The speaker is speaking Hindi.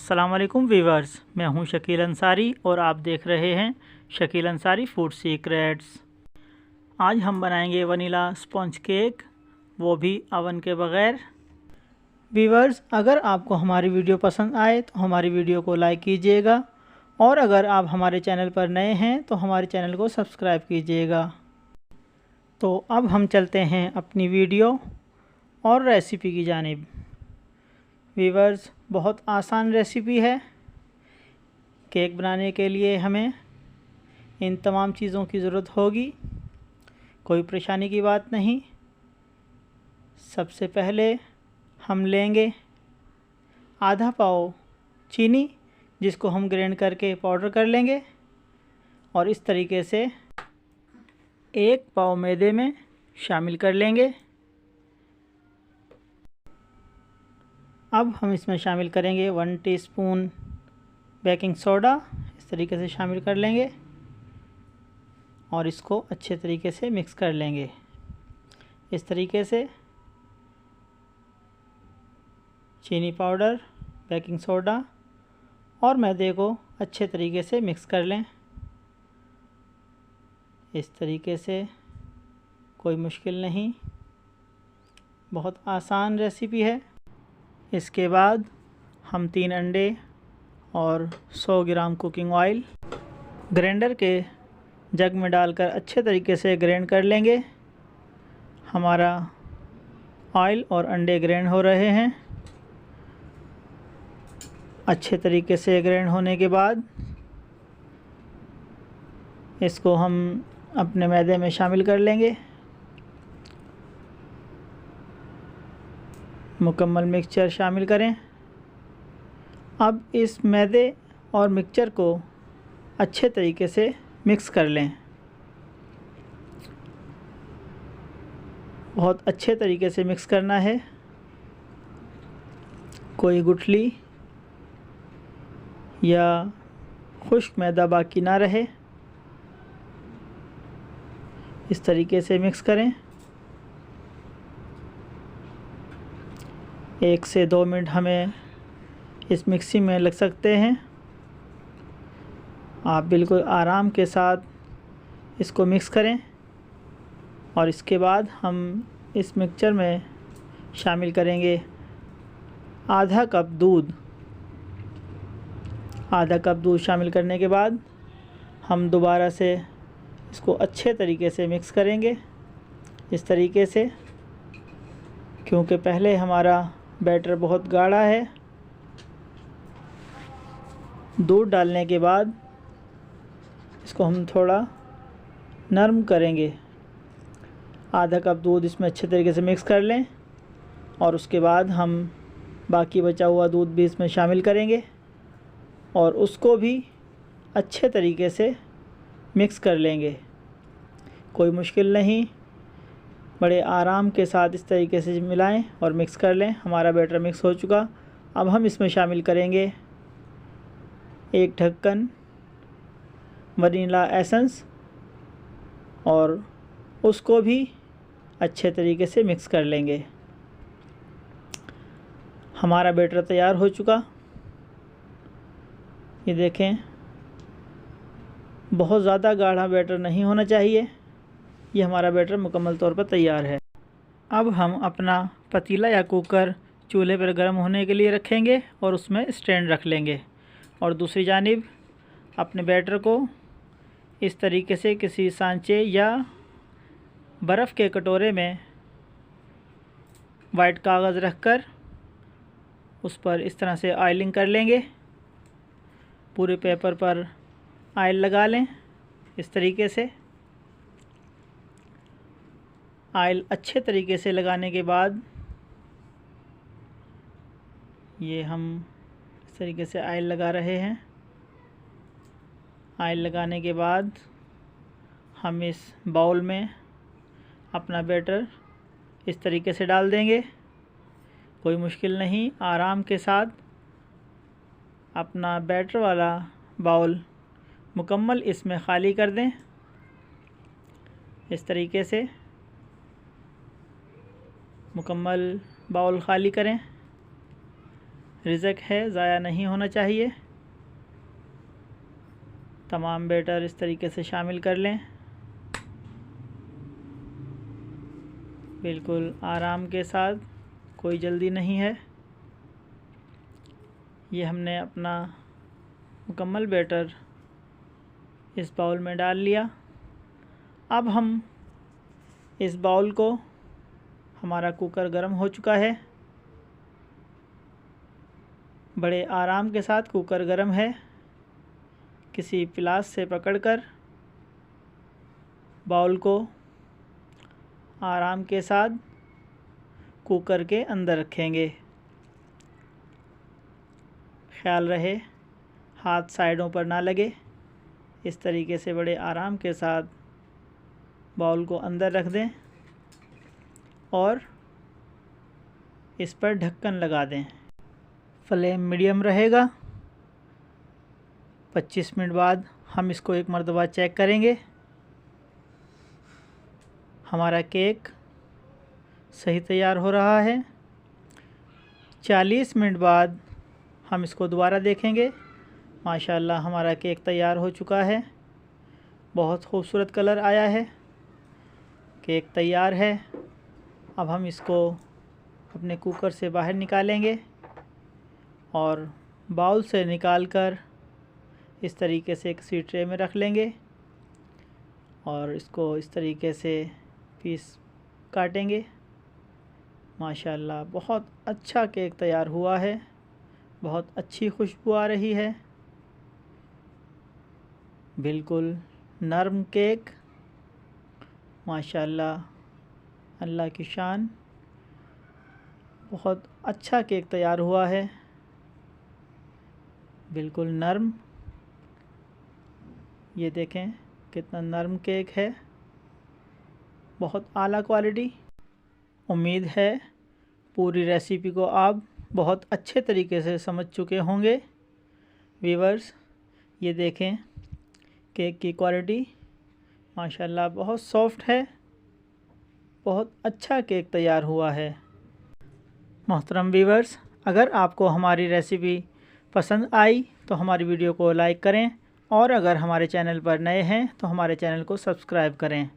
अस्सलाम वालेकुम वीवर्स, मैं हूं शकील अंसारी और आप देख रहे हैं शकील अंसारी फूड सीक्रेट्स। आज हम बनाएंगे वनीला स्पॉन्ज केक, वो भी अवन के बग़ैर। वीवर्स, अगर आपको हमारी वीडियो पसंद आए तो हमारी वीडियो को लाइक कीजिएगा और अगर आप हमारे चैनल पर नए हैं तो हमारे चैनल को सब्सक्राइब कीजिएगा। तो अब हम चलते हैं अपनी वीडियो और रेसिपी की जानिब। वीवर्स, बहुत आसान रेसिपी है। केक बनाने के लिए हमें इन तमाम चीज़ों की ज़रूरत होगी, कोई परेशानी की बात नहीं। सबसे पहले हम लेंगे आधा पाव चीनी, जिसको हम ग्राइंड करके पाउडर कर लेंगे, और इस तरीके से एक पाव मैदे में शामिल कर लेंगे। अब हम इसमें शामिल करेंगे 1 टीस्पून बेकिंग सोडा, इस तरीके से शामिल कर लेंगे और इसको अच्छे तरीके से मिक्स कर लेंगे। इस तरीके से चीनी पाउडर, बेकिंग सोडा और मैदे को अच्छे तरीके से मिक्स कर लें। इस तरीके से, कोई मुश्किल नहीं, बहुत आसान रेसिपी है। इसके बाद हम 3 अंडे और 100 ग्राम कुकिंग ऑयल ग्राइंडर के जग में डालकर अच्छे तरीके से ग्राइंड कर लेंगे। हमारा ऑयल और अंडे ग्राइंड हो रहे हैं। अच्छे तरीके से ग्राइंड होने के बाद इसको हम अपने मैदे में शामिल कर लेंगे। मुकम्मल मिक्सचर शामिल करें। अब इस मैदे और मिक्सचर को अच्छे तरीके से मिक्स कर लें। बहुत अच्छे तरीके से मिक्स करना है, कोई गुठली या खुश्क मैदा बाकी ना रहे। इस तरीके से मिक्स करें। 1 से 2 मिनट हमें इस मिक्सिंग में लग सकते हैं। आप बिल्कुल आराम के साथ इसको मिक्स करें और इसके बाद हम इस मिक्सचर में शामिल करेंगे आधा कप दूध। आधा कप दूध शामिल करने के बाद हम दोबारा से इसको अच्छे तरीके से मिक्स करेंगे। इस तरीके से, क्योंकि पहले हमारा बैटर बहुत गाढ़ा है। दूध डालने के बाद इसको हम थोड़ा नरम करेंगे। आधा कप दूध इसमें अच्छे तरीके से मिक्स कर लें और उसके बाद हम बाकी बचा हुआ दूध भी इसमें शामिल करेंगे और उसको भी अच्छे तरीके से मिक्स कर लेंगे। कोई मुश्किल नहीं, बड़े आराम के साथ इस तरीके से मिलाएं और मिक्स कर लें। हमारा बैटर मिक्स हो चुका। अब हम इसमें शामिल करेंगे 1 ढक्कन वनीला एसेंस और उसको भी अच्छे तरीके से मिक्स कर लेंगे। हमारा बैटर तैयार हो चुका। ये देखें, बहुत ज़्यादा गाढ़ा बैटर नहीं होना चाहिए। ये हमारा बैटर मुकम्मल तौर पर तैयार है। अब हम अपना पतीला या कुकर चूल्हे पर गर्म होने के लिए रखेंगे और उसमें स्टैंड रख लेंगे और दूसरी जानिब अपने बैटर को इस तरीके से किसी सांचे या बर्फ़ के कटोरे में वाइट कागज़ रखकर उस पर इस तरह से ऑयलिंग कर लेंगे। पूरे पेपर पर ऑयल लगा लें। इस तरीके से ऑयल अच्छे तरीके से लगाने के बाद ये हम इस तरीके से ऑयल लगा रहे हैं। ऑयल लगाने के बाद हम इस बाउल में अपना बैटर इस तरीके से डाल देंगे। कोई मुश्किल नहीं, आराम के साथ अपना बैटर वाला बाउल मुकम्मल इसमें ख़ाली कर दें। इस तरीके से मुकम्मल बाउल ख़ाली करें। रिज़क है, ज़ाया नहीं होना चाहिए। तमाम बैटर इस तरीके से शामिल कर लें, बिल्कुल आराम के साथ, कोई जल्दी नहीं है। ये हमने अपना मुकम्मल बैटर इस बाउल में डाल लिया। अब हम इस बाउल को, हमारा कुकर गर्म हो चुका है, बड़े आराम के साथ कुकर गर्म है, किसी प्लास से पकड़कर बाउल को आराम के साथ कुकर के अंदर रखेंगे। ख्याल रहे हाथ साइडों पर ना लगे। इस तरीके से बड़े आराम के साथ बाउल को अंदर रख दें और इस पर ढक्कन लगा दें। फ्लेम मीडियम रहेगा। 25 मिनट बाद हम इसको एक मरतबा चेक करेंगे। हमारा केक सही तैयार हो रहा है। 40 मिनट बाद हम इसको दोबारा देखेंगे। माशाल्लाह हमारा केक तैयार हो चुका है। बहुत खूबसूरत कलर आया है। केक तैयार है। अब हम इसको अपने कुकर से बाहर निकालेंगे और बाउल से निकालकर इस तरीके से किसी ट्रे में रख लेंगे और इसको इस तरीके से पीस काटेंगे। माशाल्लाह बहुत अच्छा केक तैयार हुआ है। बहुत अच्छी खुशबू आ रही है। बिल्कुल नरम केक, माशाल्लाह, अल्लाह की शान। बहुत अच्छा केक तैयार हुआ है, बिल्कुल नरम। ये देखें कितना नरम केक है, बहुत आला क्वालिटी। उम्मीद है पूरी रेसिपी को आप बहुत अच्छे तरीके से समझ चुके होंगे। व्यूअर्स, ये देखें केक की क्वालिटी, माशाल्लाह बहुत सॉफ्ट है। बहुत अच्छा केक तैयार हुआ है। मोहतरम व्यूअर्स, अगर आपको हमारी रेसिपी पसंद आई तो हमारी वीडियो को लाइक करें और अगर हमारे चैनल पर नए हैं तो हमारे चैनल को सब्सक्राइब करें।